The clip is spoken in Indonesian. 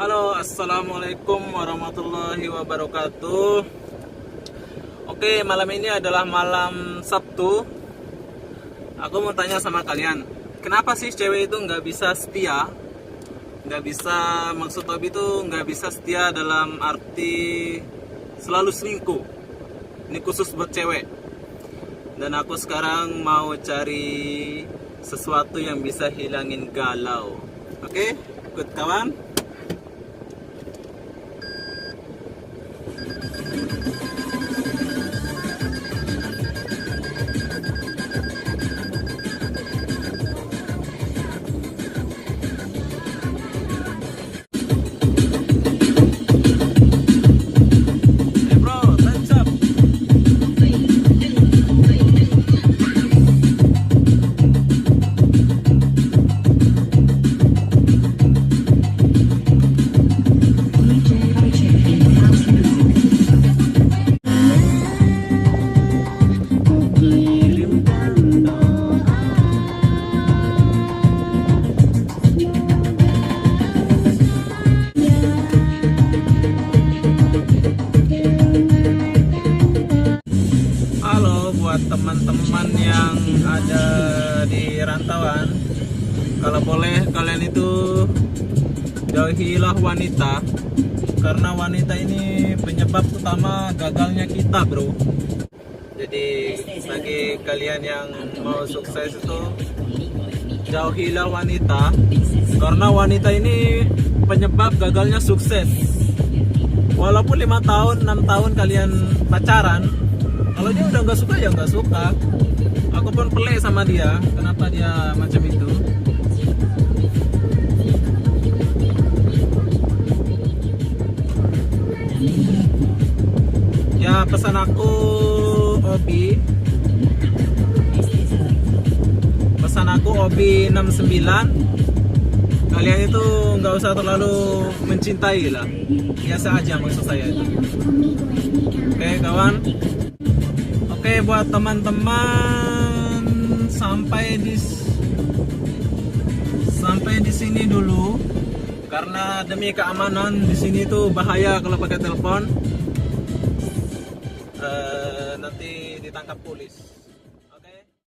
Halo, assalamualaikum warahmatullahi wabarakatuh. Oke, malam ini adalah malam Sabtu. Aku mau tanya sama kalian, kenapa sih cewek itu nggak bisa setia? Nggak bisa, maksud Tobi itu nggak bisa setia dalam arti selalu selingkuh. Ini khusus buat cewek. Dan aku sekarang mau cari sesuatu yang bisa hilangin galau. Oke, ikut kawan. Buat teman-teman yang ada di rantauan, kalau boleh kalian itu jauhilah wanita, karena wanita ini penyebab utama gagalnya kita, bro. Jadi bagi kalian yang mau sukses itu jauhilah wanita, karena wanita ini penyebab gagalnya sukses. Walaupun 5 tahun 6 tahun kalian pacaran, kalau dia udah nggak suka ya nggak suka. Aku pun pelik sama dia, kenapa dia macam itu. Ya pesan aku Obi, pesan aku Obi 69, kalian itu nggak usah terlalu mencintai lah, biasa aja maksud saya itu. Oke kawan. Oke, buat teman-teman sampai di sini dulu, karena demi keamanan di sini tuh bahaya kalau pakai telepon, nanti ditangkap polis.